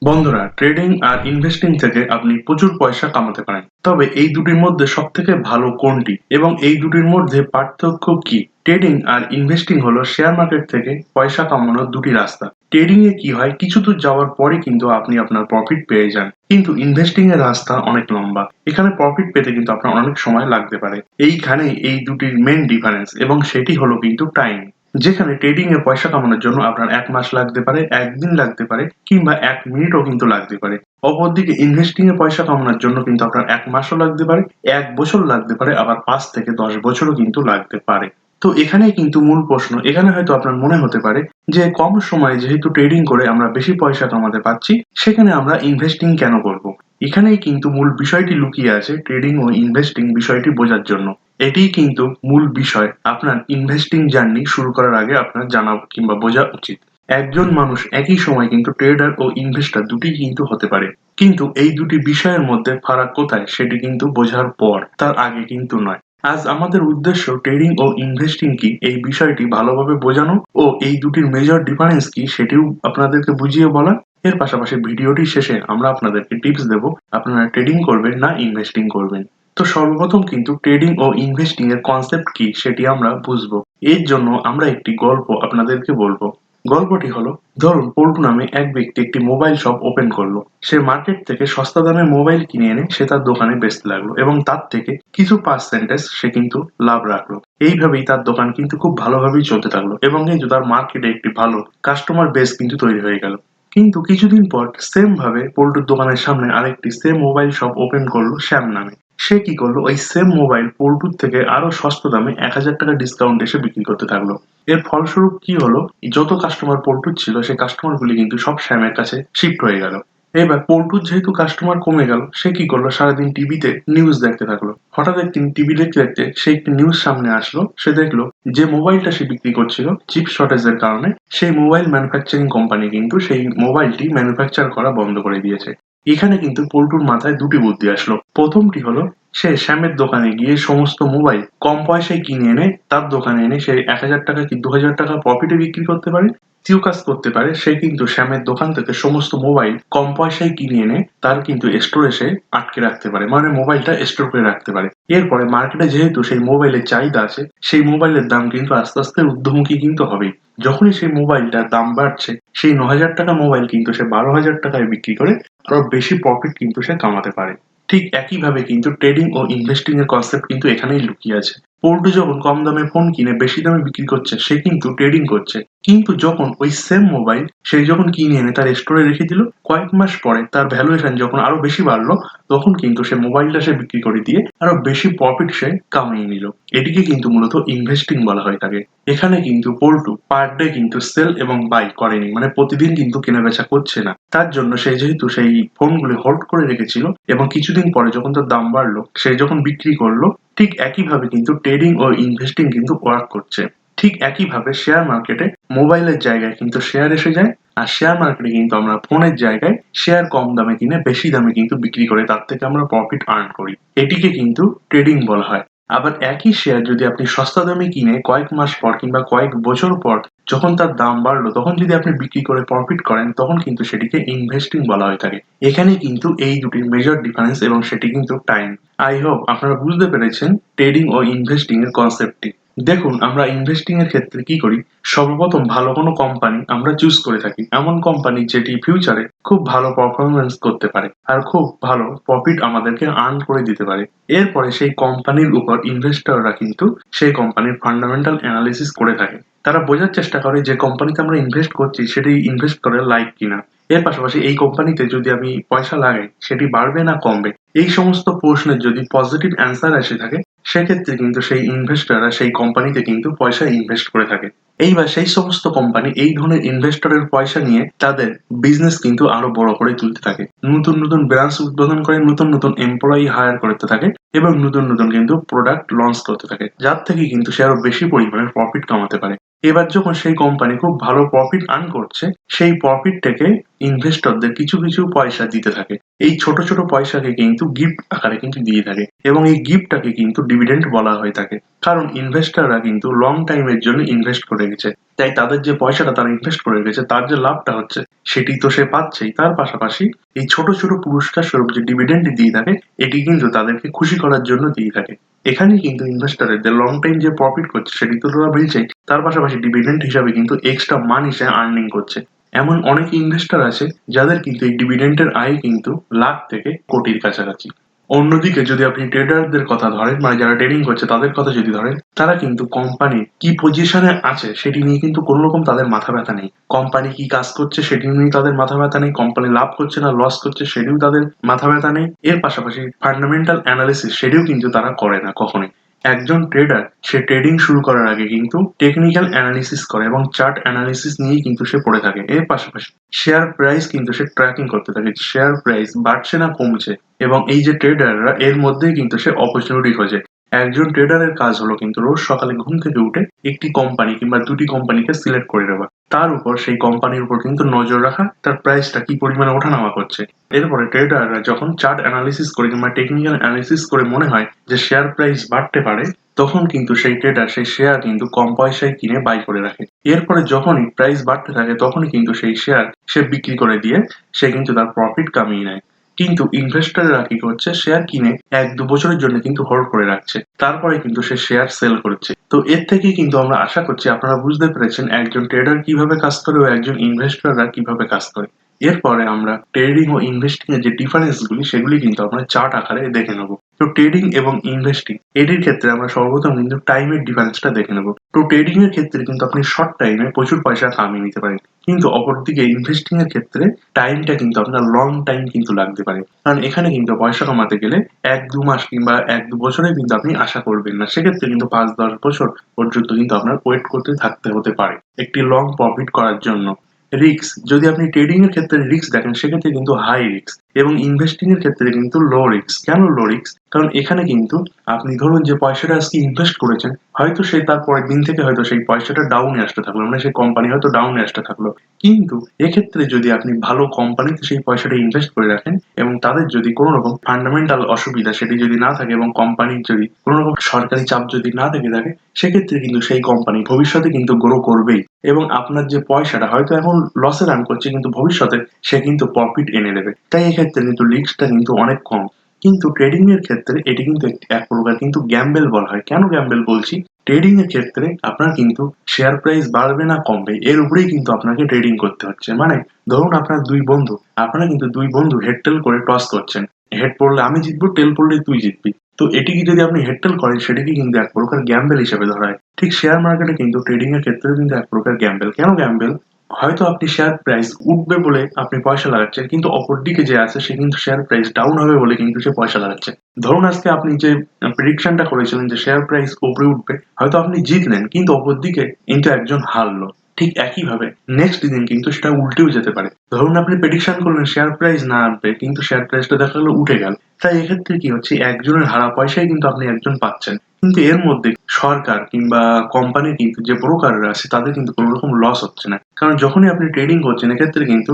বন্ধুরা, ট্রেডিং আর ইনভেস্টিং থেকে আপনি প্রচুর পয়সা কামাতে পারেন। তবে এই দুটির মধ্যে সবথেকে ভালো কোনটি এবং এই দুটির মধ্যে পার্থক্য কি? ট্রেডিং আর ইনভেস্টিং হলো শেয়ার মার্কেট থেকে পয়সা কামানোর দুটি রাস্তা। ট্রেডিং এ কি হয়, কিছু দূর যাওয়ার পরে কিন্তু আপনি আপনার প্রফিট পেয়ে যান, কিন্তু ইনভেস্টিং এর রাস্তা অনেক লম্বা। এখানে প্রফিট পেতে কিন্তু আপনার অনেক সময় লাগতে পারে। এইখানেই এই দুটির মেন ডিফারেন্স, এবং সেটি হলো কিন্তু টাইম। যেখানে ট্রেডিং এ পয়সা কামানোর জন্য আপনার ১ মাস লাগতে পারে, ১ দিন লাগতে পারে, কিংবা ১ মিনিটও কিন্তু লাগতে পারে। অপরদিকে ইনভেস্টিং এ পয়সা কামানোর জন্য কিন্তু আপনার ১ মাসও লাগতে পারে, ১ বছর লাগতে পারে, আবার ৫ থেকে ১০ বছরও কিন্তু লাগতে পারে। তো এখানেই কিন্তু মূল প্রশ্ন। এখানে হয়তো আপনার মনে হতে পারে যে কম সময়ে যেহেতু ট্রেডিং করে আমরা বেশি পয়সা কামাতে পারছি, সেখানে আমরা ইনভেস্টিং কেন করব? এখানেই কিন্তু মূল বিষয়টি লুকিয়ে আছে ট্রেডিং ও ইনভেস্টিং বিষয়টি বোঝার জন্য। এটিই কিন্তু মূল বিষয় আপনার ইনভেস্টিং জার্নি শুরু করার আগে আপনার জানা কিংবা বোঝা উচিত। একজন মানুষ একই সময় কিন্তু ট্রেডার ও ইনভেস্টর দুটিই কিন্তু হতে পারে। কিন্তু এই দুটি বিষয়ের মধ্যে ফারাক কোথায় সেটি কিন্তু বোঝার পর, তার আগে কিন্তু নয়। আজ আমাদের উদ্দেশ্য ট্রেডিং ও ইনভেস্টিং কি এই বিষয়টি ভালোভাবে বোঝানো, ও এই দুটির মেজর ডিফারেন্স কি সেটিও আপনাদেরকে বুঝিয়ে বলা। এর পাশাপাশি ভিডিওটির শেষে আমরা আপনাদেরকে টিপস দেব, আপনারা ট্রেডিং করবেন না ইনভেস্টিং করবেন। তো সর্বপ্রথম কিন্তু ট্রেডিং ও ইনভেস্টিং এর কনসেপ্ট কি সেটি আমরা বুঝবো। এর জন্য আমরা একটি গল্প আপনাদেরকে বলবো। গল্পটি হলো, ধরুন পল্টু নামে এক ব্যক্তি একটি মোবাইল শপ ওপেন করলো। সে মার্কেট থেকে সস্তা দামে মোবাইল কিনে এনে সে তার দোকানে বেচতে লাগলো, এবং তার থেকে কিছু পার্সেন্টেজ সে কিন্তু লাভ রাখলো। এইভাবেই তার দোকান কিন্তু খুব ভালোভাবেই চলতে থাকলো, এবং কিন্তু তার মার্কেটে একটি ভালো কাস্টমার বেস কিন্তু তৈরি হয়ে গেল। কিন্তু কিছুদিন পর সেম ভাবে পল্টুর দোকানের সামনে আরেকটি সেম মোবাইল শপ ওপেন করলো শ্যাম নামে। সে কি করলো, ওই সেম মোবাইল পল্টুর থেকে আরো সস্তা দামে ১,০০০ টাকা ডিসকাউন্ট এসে বিক্রি করতে থাকলো। এর ফলস্বরূপ কি হলো, যত কাস্টমার পল্টুর ছিল সেই কাস্টমার গুলি কিন্তু সব শ্যামের কাছে শিফট হয়ে গেল। এবার পল্টুর যেহেতু কাস্টমার কমে গেল, সে কি করলো, সারাদিন টিভিতে নিউজ দেখতে থাকলো। হঠাৎ একদিন টিভি দেখতে দেখতে সে একটি নিউজ সামনে আসলো। সে দেখলো যে মোবাইলটা সে বিক্রি করছিল চিপ শর্টেজের কারণে, সেই মোবাইল ম্যানুফ্যাকচারিং কোম্পানি কিন্তু সেই মোবাইলটি ম্যানুফ্যাকচার করা বন্ধ করে দিয়েছে। এখানে কিন্তু পল্টুর মাথায় দুটি বুদ্ধি আসলো। প্রথমটি হলো, সে শ্যামের দোকানে গিয়ে সমস্ত মোবাইল কম পয়সায় কিনে এনে তার দোকানে এনে সে ১,০০০ টাকা কি ২,০০০ টাকা প্রফিটে বিক্রি করতে পারে। দ্বিতীয় কাজ করতে পারে, সে কিন্তু শ্যামের দোকান থেকে সমস্ত মোবাইল কম পয়সায় কিনে এনে তার কিন্তু স্টোরে সে আটকে রাখতে পারে, মানে মোবাইলটা স্টোর করে রাখতে পারে। এরপরে মার্কেটে যেহেতু সেই মোবাইলের চাহিদা আছে, সেই মোবাইলের দাম কিন্তু আস্তে আস্তে ঊর্ধ্বমুখী কিন্তু হবেই। যখনই সেই মোবাইলটার দাম বাড়ছে, সেই ৯,০০০ টাকা মোবাইল কিন্তু সে ১২,০০০ টাকায় বিক্রি করে আরো বেশি প্রফিট কিন্তু সে কামাতে পারে। ঠিক একইভাবে কিন্তু ট্রেডিং ও ইনভেস্টিং এর কনসেপ্ট কিন্তু এখানেই লুকিয়ে আছে। পল্টু যখন কম দামে ফোন কিনে বেশি দামে বিক্রি করছে, সে কিন্তু ট্রেডিং করছে। কিন্তু যখন ওই সেম মোবাইল সে যখন কিনে এনে তার স্টোরে রেখে দিল, কয়েক মাস পরে তার ভ্যালুয়েশন যখন আরো বেশি বাড়লো, তখন কিন্তু সে মোবাইলটা সে বিক্রি করে দিয়ে আরো বেশি প্রফিট সে কামিয়ে নিল। এটিকে কিন্তু মূলত ইনভেস্টিং বলা হয়ে থাকে। এখানে কিন্তু পল্টু পার ডে কিন্তু সেল এবং বাই করেনি, মানে প্রতিদিন কিন্তু কেনাবেচা করছে না। তার জন্য সে যেহেতু সেই ফোনগুলি হোল্ড করে রেখেছিল, এবং কিছুদিন পরে যখন তার দাম বাড়লো সে যখন বিক্রি করলো, ঠিক একইভাবে কিন্তু ট্রেডিং ও ইনভেস্টিং কিন্তু ওয়ার্ক করছে। ঠিক একইভাবে শেয়ার মার্কেটে মোবাইলের জায়গায় কিন্তু শেয়ার এসে যায়, আর শেয়ার মার্কেটে কিন্তু আমরা ফোনের জায়গায় শেয়ার কম দামে কিনে বেশি দামে কিন্তু বিক্রি করে তার থেকে আমরা প্রফিট আর্ন করি। এটিকে কিন্তু ট্রেডিং বলা হয়। আবার একই শেয়ার যদি আপনি সস্তা দামে কিনে কয়েক মাস পর কিংবা কয়েক বছর পর যখন তার দাম বাড়লো তখন যদি আপনি বিক্রি করে প্রফিট করেন, তখন কিন্তু সেটিকে ইনভেস্টিং বলা হয়ে থাকে। এখানে কিন্তু এই দুটির মেজর ডিফারেন্স, এবং সেটি কিন্তু টাইম। আই হোপ আপনারা বুঝতে পেরেছেন ট্রেডিং ও ইনভেস্টিং এর কনসেপ্টটি। দেখুন, আমরা ইনভেস্টিং এর ক্ষেত্রে কি করি, সর্বপ্রথম ভালো কোনো কোম্পানি আমরা চুজ করে থাকি, এমন কোম্পানি যেটি ফিউচারে খুব ভালো পারফরমেন্স করতে পারে আর খুব ভালো প্রফিট আমাদেরকে আর্ন করে দিতে পারে। এরপরে সেই কোম্পানির উপর ইনভেস্টররা কিন্তু সেই কোম্পানির ফান্ডামেন্টাল অ্যানালিসিস করে থাকে। তারা বোঝার চেষ্টা করে যে কোম্পানিতে আমরা ইনভেস্ট করছি সেটি ইনভেস্ট করে লাইক কিনা। এর পাশাপাশি এই কোম্পানিতে যদি আমি পয়সা লাগাই সেটি বাড়বে না কমবে, এই সমস্ত প্রশ্নের যদি পজিটিভ অ্যান্সার এসে থাকে, সেক্ষেত্রে কিন্তু সেই ইনভেস্টররা সেই কোম্পানিতে কিন্তু পয়সা ইনভেস্ট করে থাকে। এইবার সেই সমস্ত কোম্পানি এই ধরনের ইনভেস্টরের পয়সা নিয়ে তাদের বিজনেস কিন্তু আরো বড় করে তুলতে থাকে। নতুন নতুন ব্রাঞ্চ উদ্বোধন করে, নতুন নতুন এমপ্লয়ি হায়ার করতে থাকে, এবং নতুন নতুন কিন্তু প্রোডাক্ট লঞ্চ করতে থাকে, যার থেকে কিন্তু সে আরো বেশি পরিমাণে প্রফিট কামাতে পারে। এবার যখন সেই কোম্পানি খুব ভালো প্রফিট আর্ন করছে, সেই প্রফিট থেকে ইনভেস্টরদের কিছু কিছু পয়সা দিতে থাকে। এই ছোট ছোট পয়সাকে কিন্তু গিফট আকারে কিন্তু দিয়ে থাকে, এবং এই গিফটটাকে কিন্তু ডিভিডেন্ড বলা হয়ে থাকে। কারণ ইনভেস্টররা কিন্তু লং টাইমের জন্য ইনভেস্ট করে গেছে, তাই তাদের যে পয়সাটা তারা ইনভেস্ট করে গেছে তার যে লাভটা হচ্ছে সেটি তো সে পাচ্ছেই, তার পাশাপাশি এই ছোট ছোট পুরস্কার স্বরূপ যে ডিভিডেন্ড দিয়ে থাকে এটি কিন্তু তাদেরকে খুশি করার জন্য দিয়ে থাকে। এখানেই কিন্তু ইনভেস্টরদের লং টাইম যে প্রফিট করছে সেটি তো তারা মিলছেই, তার পাশাপাশি ডিভিডেন্ড হিসাবে কিন্তু এক্সট্রা মানি সে আর্নিং করছে। এমন অনেক ইনভেস্টর আছে যাদের কিন্তু এই ডিভিডেন্ডের আয় কিন্তু লাখ থেকে কোটির কাছাকাছি। অন্যদিকে যদি আপনি ট্রেডারদের কথা ধরেন, মানে যারা ট্রেডিং করছে তাদের কথা যদি ধরেন, তারা কিন্তু কোম্পানি কি পজিশনে আছে সেটি নিয়ে কিন্তু কোনো রকম তাদের মাথা ব্যথা নেই। কোম্পানি কি কাজ করছে সেটি নিয়ে তাদের মাথা ব্যথা নেই, কোম্পানি লাভ করছে না লস করছে সেটিও তাদের মাথা ব্যথা নেই। এর পাশাপাশি ফান্ডামেন্টাল অ্যানালিসিস সেটিও কিন্তু তারা করে না কখনোই। একজন ট্রেডার সে ট্রেডিং শুরু করার আগে কিন্তু টেকনিক্যাল অ্যানালিসিস করে এবং চার্ট অ্যানালিসিস নিয়েই কিন্তু সে পড়ে থাকে। এর পাশাপাশি শেয়ার প্রাইস কিন্তু সে ট্র্যাকিং করতে থাকে, শেয়ার প্রাইস বাড়ছে না কমছে, এবং এই যে ট্রেডাররা এর মধ্যেই কিন্তু সে অপরচুনিটি খোঁজে। একজন ট্রেডারের কাজ হলো কিন্তু রোজ সকালে ঘুম থেকে উঠে একটি কোম্পানি কিংবা দুটি কোম্পানিকে সিলেক্ট করে নেওয়া, তার উপর সেই কোম্পানির উপর কিন্তু নজর রাখা, তার প্রাইসটা কি পরিমাণে ওঠানামা করছে। এরপরে ট্রেডাররা যখন চার্ট অ্যানালিসিস করে কিংবা টেকনিক্যাল অ্যানালিসিস করে মনে হয় যে শেয়ার প্রাইস বাড়তে পারে, তখন কিন্তু সেই ট্রেডার সেই শেয়ার কিন্তু কম পয়সায় কিনে বাই করে রাখে। এরপরে যখনই প্রাইস বাড়তে থাকে তখনই কিন্তু সেই শেয়ার সে বিক্রি করে দিয়ে সে কিন্তু তার প্রফিট কামিয়ে নেয়। কিন্তু ইনভেস্টররা কি করছে, শেয়ার কিনে 1-2 বছরের জন্য কিন্তু হোল্ড করে রাখছে, তারপরে কিন্তু সে শেয়ার সেল করছে। তো এর থেকেই কিন্তু আমরা আশা করছি আপনারা বুঝতে পেরেছেন একজন ট্রেডার কিভাবে কাজ করে ও একজন ইনভেস্টররা কিভাবে কাজ করে। এরপরে আমরা ট্রেডিং ও ইনভেস্টিং এর যে ডিফারেন্স গুলি সেগুলি কিন্তু আমরা চার্ট আকারে দেখে নেব। তো ট্রেডিং এবং ইনভেস্টিং এটির ক্ষেত্রে আমরা সর্বপ্রথম কিন্তু টাইমের ডিফারেন্সটা দেখে নেব। তো ট্রেডিং এর ক্ষেত্রে কিন্তু আপনি শর্ট টাইমে প্রচুর পয়সা কামিয়ে নিতে পারেন, কিন্তু অপরদিকে ইনভেস্টিং এর ক্ষেত্রে টাইমটা কিন্তু আপনার লং টাইম কিন্তু লাগতে পারে। কারণ এখানে কিন্তু পয়সা কামাতে গেলে 1-2 মাস কিংবা 1-2 বছরে কিন্তু আপনি আশা করবেন না, সেক্ষেত্রে কিন্তু 5-10 বছর পর্যন্ত কিন্তু আপনার ওয়েট করতে থাকতে হতে পারে একটি লং প্রফিট করার জন্য। রিস্ক, যদি আপনি ট্রেডিং এর ক্ষেত্রে রিস্ক দেখেন সেক্ষেত্রে কিন্তু হাই রিস্ক, এবং ইনভেস্টিং এর ক্ষেত্রে কিন্তু লো রিস্ক। কেন লো রিস্ক? কারণ এখানে কিন্তু আপনি ধরুন যে পয়সাটা আজকে ইনভেস্ট করেছেন, হয়তো সেই তার পরের দিন থেকে হয়তো সেই পয়সাটা ডাউনে আসতে থাকলো, মানে সেই কোম্পানি হয়তো ডাউনে আসতে থাকলো। কিন্তু এক্ষেত্রে যদি আপনি ভালো কোম্পানিতে সেই পয়সাটা ইনভেস্ট করে রাখেন এবং তাদের যদি কোনো রকম ফান্ডামেন্টাল অসুবিধা সেটি যদি না থাকে এবং কোম্পানির যদি কোনো রকম সরকারি চাপ যদি না থেকে থাকে, সেক্ষেত্রে কিন্তু সেই কোম্পানি ভবিষ্যতে কিন্তু গ্রো করবেই, এবং আপনার যে পয়সাটা হয়তো এখন লসে রান করছে কিন্তু ভবিষ্যতে সে কিন্তু প্রফিট এনে দেবে। তাই এক্ষেত্রে কিন্তু রিস্কটা কিন্তু অনেক কম। কিন্তু ট্রেডিং এর ক্ষেত্রে এটি কিন্তু এক প্রকার কিন্তু গ্যাম্বেল বলা হয়। কেন গ্যাম্বেল বলছি? ট্রেডিং এর ক্ষেত্রে আপনার কিন্তু শেয়ার প্রাইস বাড়বে না কমবে এর উপরেই কিন্তু আপনাকে ট্রেডিং করতে হচ্ছে। মানে ধরুন আপনার দুই বন্ধু, আপনারা কিন্তু দুই বন্ধু হেড টেল করে টস করছেন, হেড পড়লে আমি জিতবো, টেল পড়লে তুই জিতবি। তো এটিকে যদি আপনি হেড টেল করেন সেটিকে কিন্তু এক প্রকার গ্যাম্বেল হিসেবে ধরা হয়। ঠিক শেয়ার মার্কেটে কিন্তু ট্রেডিং এর ক্ষেত্রেও কিন্তু এক প্রকার গ্যাম্বেল। কেন গ্যাম্বেল? হয়তো আপনি শেয়ার প্রাইস উঠবে বলে আপনি পয়সা লাগাচ্ছেন, কিন্তু অপরদিকে যে আছে সে কিন্তু শেয়ার প্রাইস ডাউন হবে বলে কিন্তু সে পয়সা লাগাচ্ছে। ধরুন আজকে আপনি যে প্রেডিকশনটা করেছিলেন যে শেয়ার প্রাইস উপরে উঠবে, হয়তো আপনি জিতলেন কিন্তু অপরদিকে কিন্তু একজন হারলো। ঠিক একইভাবে নেক্সট দিন কিন্তু সেটা উল্টেও যেতে পারে। ধরুন আপনি প্রেডিকশন করলেন শেয়ার প্রাইস না আসবে, কিন্তু শেয়ার প্রাইসটা দেখা গেলো উঠে গেল। তাই এক্ষেত্রে কি হচ্ছে, একজনের হারা পয়সায় কিন্তু আপনি একজন পাচ্ছেন, কিন্তু এর মধ্যে সরকার কিংবা কোম্পানি কিন্তু যে ব্রোকাররা আছে তাদের কিন্তু কোনো রকম লস হচ্ছে না। কারণ যখনই আপনি ট্রেডিং করছেন এক্ষেত্রে কিন্তু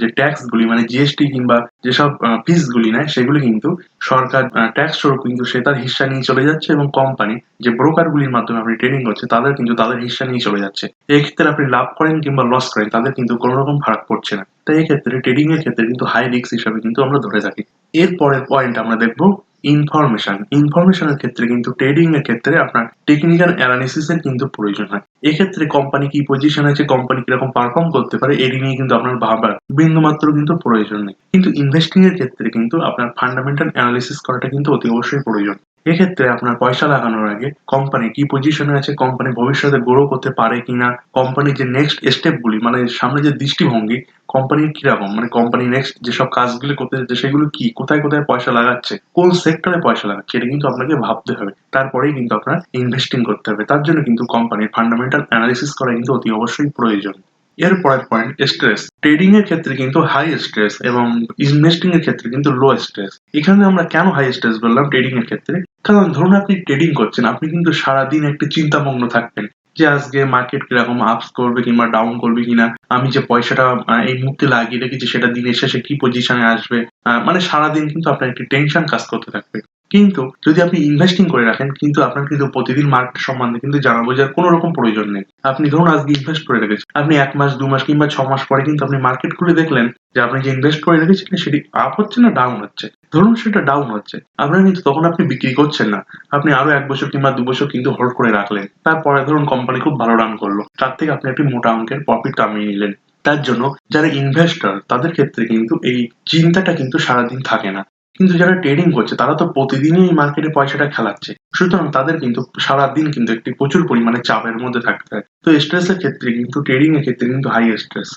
যে ট্যাক্স গুলি মানে জিএসটি কিংবা যেসব ফিস গুলি নেয় সেগুলি কিন্তু সরকার ট্যাক্স স্বরূপ কিন্তু সে তার হিস্সা নিয়ে চলে যাচ্ছে, এবং কোম্পানি যে ব্রোকার গুলির মাধ্যমে আপনি ট্রেডিং করছে তাদের কিন্তু তাদের হিস্সা নিয়ে চলে যাচ্ছে। এই ক্ষেত্রে আপনি লাভ করেন কিংবা লস করেন তাদের কিন্তু কোনো রকম ফারাক পড়ছে না। তাই এই ক্ষেত্রে ট্রেডিং এর ক্ষেত্রে কিন্তু হাই রিস্ক হিসাবে কিন্তু আমরা ধরে থাকি। এর পরের পয়েন্ট আমরা দেখবো ইনফরমেশন। ইনফরমেশনের ক্ষেত্রে কিন্তু ট্রেডিং এর ক্ষেত্রে আপনার টেকনিক্যাল অ্যানালিসিস এর কিন্তু প্রয়োজন হয়। এক্ষেত্রে কোম্পানি কি পজিশন আছে, কোম্পানি কিরকম পারফর্ম করতে পারে এটি নিয়ে কিন্তু আপনার ভাবার বিন্দুমাত্র কিন্তু প্রয়োজন নেই। কিন্তু ইনভেস্টিং এর ক্ষেত্রে কিন্তু আপনার ফান্ডামেন্টাল অ্যানালিসিস করাটা কিন্তু অতি অবশ্যই প্রয়োজন। এক্ষেত্রে আপনার পয়সা লাগানোর আগে কোম্পানি কি পজিশনে আছে, কোম্পানি ভবিষ্যতে গ্রো করতে পারে কিনা, কোম্পানির যে নেক্সট স্টেপ গুলি মানে সামনে যে দৃষ্টিভঙ্গি কোম্পানির কিরকম, মানে কোম্পানি নেক্সট যেসব কাজগুলি করতে যাচ্ছে সেগুলো কি, কোথায় কোথায় পয়সা লাগাচ্ছে, কোন সেক্টরে পয়সা লাগাচ্ছে, এটা কিন্তু আপনাকে ভাবতে হবে। তারপরেই কিন্তু আপনার ইনভেস্টিং করতে হবে। তার জন্য কিন্তু কোম্পানির ফান্ডামেন্টাল অ্যানালিসিস করা কিন্তু অতি অবশ্যই প্রয়োজন। এর পরের পয়েন্ট স্ট্রেস। ট্রেডিং এর ক্ষেত্রে কিন্তু হাই স্ট্রেস এবং ইনভেস্টিং এর ক্ষেত্রে কিন্তু লো স্ট্রেস। এখানে আমরা কেন হাই স্ট্রেস বললাম ট্রেডিং এর ক্ষেত্রে? কারণ ধরুন আপনি ট্রেডিং করছেন, আপনি কিন্তু সারাদিন একটি চিন্তামগ্ন থাকবেন যে আজকে মার্কেট কিরকম আপস করবে কিংবা ডাউন করবে কিনা, আমি যে পয়সাটা এই মুহূর্তে লাগিয়ে রেখেছি সেটা দিনের শেষে কি পজিশনে আসবে, মানে সারাদিন কিন্তু আপনার একটি টেনশন কাজ করতে থাকবে। কিন্তু যদি আপনি ইনভেস্টিং করে রাখেন, কিন্তু আপনার কিন্তু প্রতিদিন মার্কেট সম্বন্ধে কিন্তু জানা বোঝার কোনো রকম প্রয়োজন নেই। আপনি ধরুন আজকে ইনভেস্ট করে রেখেছেন, আপনি 1 মাস 2 মাস কিংবা 6 মাস পরে কিন্তু আপনি মার্কেট খুলে দেখলেন যে আপনি যে ইনভেস্ট করে রেখেছিলেন সেটি আপ হচ্ছে না ডাউন হচ্ছে। ধরুন সেটা ডাউন হচ্ছে, আপনার কিন্তু তখন আপনি বিক্রি করছেন না, আপনি আরো 1 বছর কিংবা 2 বছর কিন্তু হোল্ড করে রাখলেন। তারপরে ধরুন কোম্পানি খুব ভালো রান করলো, তার থেকে আপনি একটি মোটা অঙ্কের প্রফিট কামিয়ে নিলেন। তার জন্য যারা ইনভেস্টর তাদের ক্ষেত্রে কিন্তু এই চিন্তাটা কিন্তু সারাদিন থাকে না। কিন্তু যারা ট্রেডিং করছে তারা তো প্রতিদিনই এই মার্কেটে পয়সাটা খেলাচ্ছে, সুতরাং তাদের কিন্তু সারাদিন কিন্তু একটি প্রচুর পরিমাণে চাপের মধ্যে থাকতে হয়। তো স্ট্রেসের ক্ষেত্রে কিন্তু ট্রেডিং এর ক্ষেত্রে কিন্তু হাই স্ট্রেস।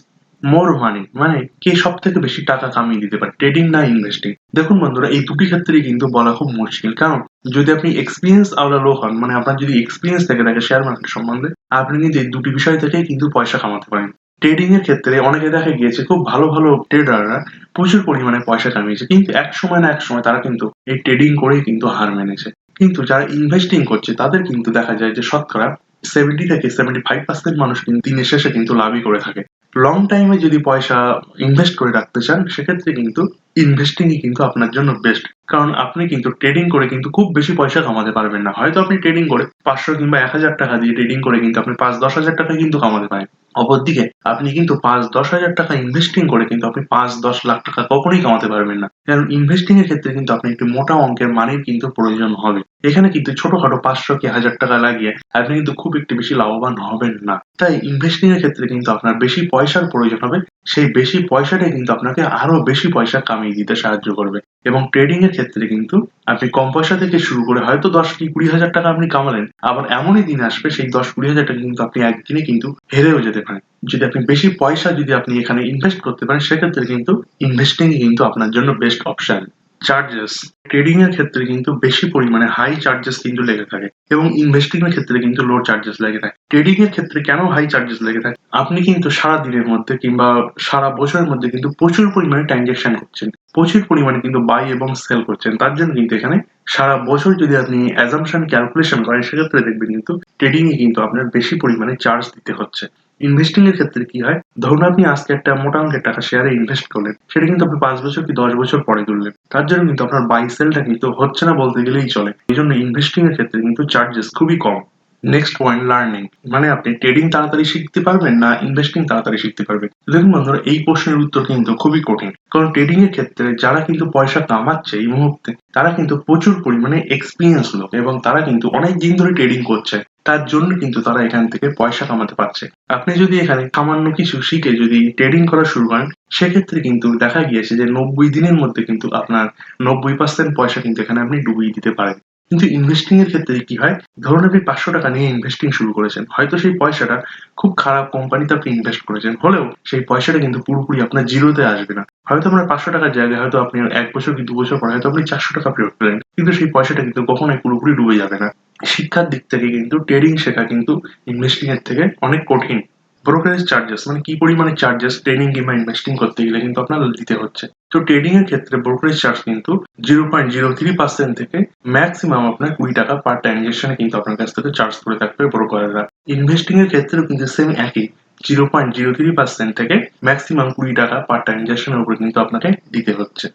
মোর মানি মানে কে সব থেকে বেশি টাকা কামিয়ে দিতে পারে, ট্রেডিং না ইনভেস্টিং? দেখুন বন্ধুরা, এই দুটি ক্ষেত্রেই কিন্তু বলা খুব মুশকিল, কারণ যদি আপনি এক্সপিরিয়েন্স আওলা লোক হন, মানে আপনার যদি এক্সপিরিয়েন্স থেকে থাকে শেয়ার মার্কেট সম্বন্ধে, আপনি কিন্তু এই দুটি বিষয় থেকেই কিন্তু পয়সা কামাতে পারেন। ট্রেডিং এর ক্ষেত্রে অনেকে দেখা গিয়েছে খুব ভালো ভালো ট্রেডাররা প্রচুর পরিমাণে পয়সা কামিয়েছে, কিন্তু এক সময় না এক সময় তারা কিন্তু এই ট্রেডিং করেই কিন্তু হার মেনেছে। কিন্তু যারা ইনভেস্টিং করছে তাদের কিন্তু দেখা যায় যে শতকরা 70 থেকে 75% মানুষ কিন্তু দিনের শেষে কিন্তু লাভই করে থাকে। লং টাইমে যদি পয়সা ইনভেস্ট করে রাখতে চান, সেক্ষেত্রে কিন্তু ইনভেস্টিংই কিন্তু আপনার জন্য বেস্ট। কারণ আপনি কিন্তু ট্রেডিং করে কিন্তু খুব বেশি পয়সা কামাতে পারবেন না। হয়তো আপনি ট্রেডিং করে 500 কিংবা 1000 টাকা দিয়ে ট্রেডিং করে কিন্তু আপনি 5-10 হাজার টাকা কিন্তু কামাতে পারেন। অপরদিকে আপনি কিন্তু 5-10 হাজার টাকা ইনভেস্টিং করে কিন্তু আপনি 5-10 লাখ টাকা কখনোই কামাতে পারবেন না। কারণ ইনভেস্টিং এর ক্ষেত্রে কিন্তু আপনি একটি মোটা অঙ্কের মানির কিন্তু প্রয়োজন হবে। এখানে কিন্তু ছোটখাটো 500 কি 1000 টাকা লাগিয়ে আপনি কিন্তু খুব একটি বেশি লাভবান হবেন না। তাই ইনভেস্টিং এর ক্ষেত্রে কিন্তু আপনার বেশি পয়সার প্রয়োজন হবে। সেই বেশি পয়সাটাই কিন্তু আপনাকে আরো বেশি পয়সা কামিয়ে দিতে সাহায্য করবে। এবং ট্রেডিং এর ক্ষেত্রে কিন্তু আপনি কম পয়সা থেকে শুরু করে হয়তো 10 কি 20 হাজার টাকা আপনি কামালেন, আবার এমনই দিন আসবে সেই 10-20 হাজার টাকা কিন্তু আপনি একদিনে কিন্তু হেরেও যেতে পারেন। যদি আপনি বেশি পয়সা যদি আপনি এখানে ইনভেস্ট করতে পারেন, সেক্ষেত্রে কিন্তু ইনভেস্টিং কিন্তু আপনার জন্য বেস্ট অপশন। চার্জেস ট্রেডিং এর ক্ষেত্রে কিন্তু বেশি পরিমাণে হাই চার্জেস কিন্তু লেগে থাকে, এবং ইনভেস্টিং এর ক্ষেত্রে কিন্তু লো চার্জেস লেগে থাকে। ট্রেডিং এর ক্ষেত্রে কেন হাই চার্জেস লেগে থাকে? আপনি কিন্তু সারা দিনের মধ্যে কিংবা সারা বছরের মধ্যে কিন্তু প্রচুর পরিমাণে ট্রানজাকশন করছেন, প্রচুর পরিমাণে কিন্তু বাই এবং সেল করছেন। তার জন্য কিন্তু এখানে সারা বছর যদি আপনি অ্যাজাম্পশন ক্যালকুলেশন করেন, সেক্ষেত্রে দেখবেন কিন্তু ট্রেডিং এ কিন্তু আপনার বেশি পরিমাণে চার্জ দিতে হচ্ছে। ইনভেস্টিং এর ক্ষেত্রে কি হয়, ধরুন আপনি আজকে একটা মোটা অঙ্কের টাকা শেয়ারে ইনভেস্ট করলেন, সেটা কিন্তু আপনি 5 বছর কি 10 বছর পরে তুললেন। তার জন্য কিন্তু আপনার বাই সেলটা কিন্তু হচ্ছে না বলতে গেলেই চলে। এই জন্য ইনভেস্টিং এর ক্ষেত্রে কিন্তু চার্জেস খুবই কম। নেক্সট পয়েন্ট, লার্নিং মানে আপনি ট্রেডিং তাড়াতাড়ি শিখতে পারবেন না ইনভেস্টিং তাড়াতাড়ি শিখতে পারবেন? দেখুন বন্ধুরা, এই প্রশ্নের উত্তর কিন্তু খুবই কঠিন, কারণ ট্রেডিং এর ক্ষেত্রে যারা কিন্তু পয়সা কামাচ্ছে এই মুহূর্তে, তারা কিন্তু প্রচুর পরিমাণে এক্সপিরিয়েন্স লোক, এবং তারা কিন্তু অনেক দিন ধরে ট্রেডিং করছে। তার জন্য কিন্তু তারা এখান থেকে পয়সা কামাতে পারছে। আপনি যদি এখানে সামান্য কিছু শিখে যদি ট্রেডিং করা শুরু করেন, সেক্ষেত্রে কিন্তু দেখা গিয়েছে যে 90 দিনের মধ্যে কিন্তু আপনার 90% পয়সা কিন্তু এখানে আপনি ডুবিয়ে দিতে পারেন। কিন্তু ইনভেস্টিং এর ক্ষেত্রে কি হয়, ধরুন আপনি 500 টাকা নিয়ে ইনভেস্টিং শুরু করেছেন, হয়তো সেই পয়সাটা খুব খারাপ কোম্পানিতে আপনি ইনভেস্ট করেছেন, হলেও সেই পয়সাটা কিন্তু পুরোপুরি আপনার জিরোতে আসবে না। হয়তো আপনার 500 টাকার জায়গায় হয়তো আপনি 1 বছর কি 2 বছর পরে হয়তো আপনি 400 টাকা ফেরত পেলেন, কিন্তু সেই পয়সাটা কিন্তু কখনোই পুরোপুরি ডুবে যাবে না। শিক্ষার দিক থেকে কিন্তু ট্রেডিং শেখা কিন্তু ইনভেস্টিং এর থেকে অনেক কঠিন। ব্রোকারেজ চার্জেস মানে কি পরিমাণে চার্জেস ট্রেডিং কিংবা ইনভেস্টিং করতে গেলে কিন্তু আপনার দিতে হচ্ছে। তো ট্রেডিং এর ক্ষেত্রে ব্রোকারেজ চার্জ কিন্তু 0.03% থেকে ম্যাক্সিমাম আপনার 20 টাকা পার ট্রানজাকশনে কিন্তু আপনার কাছ থেকে চার্জ করে থাকবে ব্রোকাররা। ইনভেস্টিং এর ক্ষেত্রেও কিন্তু সেম একই 0.03% থেকে ম্যাক্সিমাম 20 টাকা পার ট্রানজাকশনের উপরে কিন্তু আপনাকে দিতে হচ্ছে।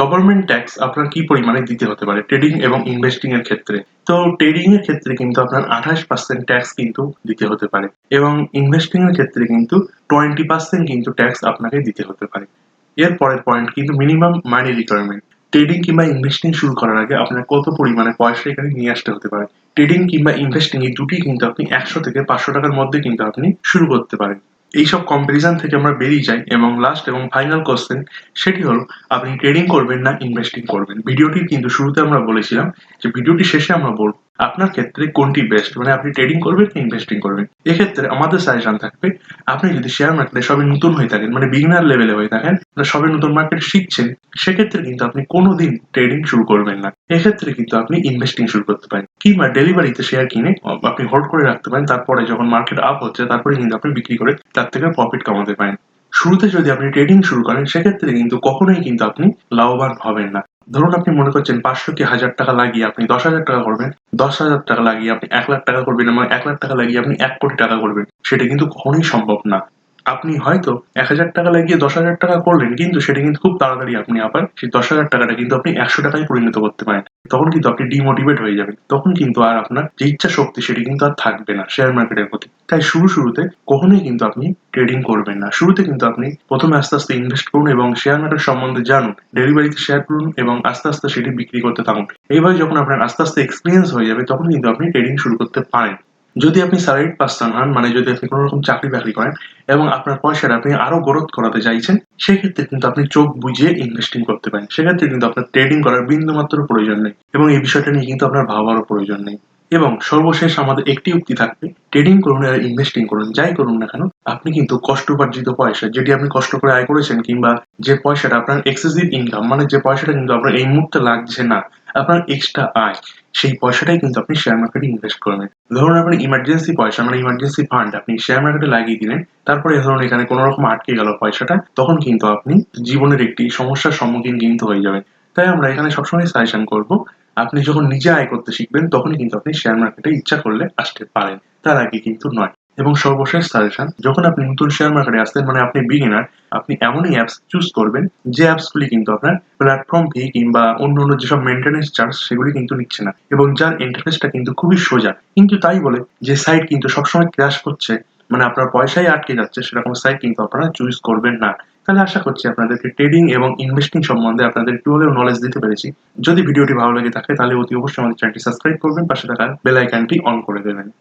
গভর্নমেন্ট ট্যাক্স আপনার কি পরিমাণে দিতে হতে পারে ট্রেডিং এবং ইনভেস্টিং এর ক্ষেত্রে? তো ট্রেডিং এর ক্ষেত্রে কিন্তু আপনার 28% ট্যাক্স কিন্তু দিতে হতে পারে, এবং ইনভেস্টিং এর ক্ষেত্রে কিন্তু 20% কিন্তু ট্যাক্স আপনাকে দিতে হতে পারে। এর পরের পয়েন্ট কিন্তু মিনিমাম মানি রিকোয়ারমেন্ট। ট্রেডিং কিংবা ইনভেস্টিং শুরু করার আগে আপনার কত পরিমাণে পয়সা এখানে নিয়ে আসতে হতে পারে? ট্রেডিং কিংবা ইনভেস্টিং এই দুটি কিন্তু আপনি 100 থেকে 500 টাকার মধ্যে কিন্তু আপনি শুরু করতে পারেন। এইসব কম্পারিজন থেকে আমরা বেরিয়ে যাই, এবং লাস্ট এবং ফাইনাল কোশ্চেন সেটি হলো, আপনি ট্রেডিং করবেন না ইনভেস্টিং করবেন? ভিডিওটির কিন্তু শুরুতে আমরা বলেছিলাম যে ভিডিওটি শেষে আমরা বলব আপনার ক্ষেত্রে কোনটি বেস্ট, মানে আপনি ট্রেডিং করবেন না ইনভেস্টিং করবেন। এক্ষেত্রে আমাদের সাজেশন থাকবে, আপনি যদি শেয়ার মার্কেটে সবে নতুন হয়ে থাকেন, মানে বিগিনার লেভেলে হয়ে থাকেন, সবে নতুন মার্কেট শিখছেন, সেক্ষেত্রে কিন্তু আপনি কোনোদিন ট্রেডিং শুরু করবেন না। এক্ষেত্রে কিন্তু আপনি ইনভেস্টিং শুরু করতে পারেন, কিংবা ডেলিভারিতে শেয়ার কিনে আপনি হোল্ড করে রাখতে পারেন, তারপরে যখন মার্কেট আপ হচ্ছে তারপরে কিন্তু আপনি বিক্রি করে তার থেকে প্রফিট কামাতে পারেন। শুরুতে যদি আপনি ট্রেডিং শুরু করেন, সেক্ষেত্রে কিন্তু কখনোই কিন্তু আপনি লাভবান হবেন না। ধরুন আপনি মনে করছেন 500 কি 1000 টাকা লাগিয়ে আপনি 10,000 টাকা করবেন, 10,000 টাকা লাগিয়ে আপনি 1,00,000 টাকা করবেন এবং 1,00,000 টাকা লাগিয়ে আপনি 1,00,00,000 টাকা করবেন। সেটা কিন্তু কখনোই সম্ভব না। আপনি হয়তো 1,000 টাকা লাগিয়ে 10,000 টাকা করলেন, কিন্তু সেটা কিন্তু খুব তাড়াতাড়ি আপনি আবার সেই 10,000 টাকাটা কিন্তু আপনি 100 টাকায় পরিণত করতে পারেন। তখন কিন্তু আপনি ডিমোটিভেট হয়ে যাবেন। তখন কিন্তু আর আপনার যে ইচ্ছা শক্তি সেটি কিন্তু আর থাকবে না শেয়ার মার্কেটের প্রতি। তাই শুরুতে কখনোই কিন্তু আপনি ট্রেডিং করবেন না। শুরুতে কিন্তু আপনি ১ম এ আস্তে, আস্তে ইনভেস্ট করুন এবং শেয়ার মার্কেট সম্বন্ধে জানুন। ডেলিভারিতে শেয়ার করুন এবং আস্তে, আস্তে সেটি বিক্রি করতে থাকুন। এইভাবে যখন আপনার আস্তে, আস্তে এক্সপেরিয়েন্স হয়ে যাবে, তখন কিন্তু আপনি ট্রেডিং শুরু করতে পারেন। যদি আপনি স্যালারিড পারসন হন, মানে যদি আপনি কোন রকম চাকরি-বাকরি করেন এবং আপনার পয়সাটা আপনি আরো গ্রোথ করাতে চাইছেন, সেক্ষেত্রে কিন্তু আপনি চোখ বুজিয়ে ইনভেস্টিং করতে পারেন। সেক্ষেত্রে কিন্তু আপনার ট্রেডিং করার বিন্দুমাত্র প্রয়োজন নেই এবং এই বিষয়টা নিয়ে কিন্তু আপনার ভাবারও প্রয়োজন নেই। এবং সর্বশেষ আমাদের একটি উক্তি থাকবে, ট্রেডিং করুন আর ইনভেস্টিং করুন, যাই করুন না কেন, আপনি কিন্তু কষ্টোপার্জিত পয়সা, যেটি আপনি কষ্ট করে আয় করেছেন, কিংবা যে পয়সাটা আপনার এক্সেসিভ ইনকাম, মানে যে পয়সাটা কিন্তু আপনার এই মুহূর্তে লাগছে না, আপনার এক্সট্রা আয়, সেই পয়সাটাই কিন্তু আপনি শেয়ার মার্কেটে ইনভেস্ট করবেন। ধরুন আপনার ইমার্জেন্সি পয়সা, মানে ইমার্জেন্সি ফান্ড আপনি শেয়ার মার্কেটে লাগিয়ে দিলেন, তারপরে ধরুন এখানে কোন রকম আটকে গেল পয়সাটা, তখন কিন্তু আপনি জীবনের একটি সমস্যার সম্মুখীন কিন্তু হয়ে যাবেন। তাই আমরা এখানে সবসময় সাজেশন করব, আপনি যখন নিজে আয় করতে শিখবেন, তখনই কিন্তু আপনি শেয়ার মার্কেটে ইচ্ছা করলে আসতে পারেন, তার আগে কিন্তু নয়। এবং সর্বশেষ সাজেশন, যখন আপনি নতুন শেয়ার মার্কেটে আসছেন, মানে আপনি বিগিনার, আপনি এমনই অ্যাপস চুজ করবেন যে অ্যাপসগুলি কিন্তু আপনার প্ল্যাটফর্ম ফি কিংবা অন্যান্য যেসব মেইনটেন্যান্স চার্জ সেগুলি কিন্তু নিচ্ছে না, এবং যার ইন্টারফেসটা কিন্তু খুবই সোজা। কিন্তু তাই বলে যে সাইট কিন্তু সবসময় ক্র্যাশ করছে, মানে আপনার পয়সাই আটকে যাচ্ছে, সেরকম সাইট কিন্তু আপনারা চুজ করবেন না। তাহলে আশা করছি আপনাদেরকে ট্রেডিং এবং ইনভেস্টিং সম্বন্ধে আপনাদের একটু হলেও নলেজ দিতে পেরেছি। যদি ভিডিওটি ভালো লেগে থাকে তাহলে অতি অবশ্যই আমাদের চ্যানেলটি সাবস্ক্রাইব করবেন, পাশে থাকা বেল আইকনটি অন করে দেবেন।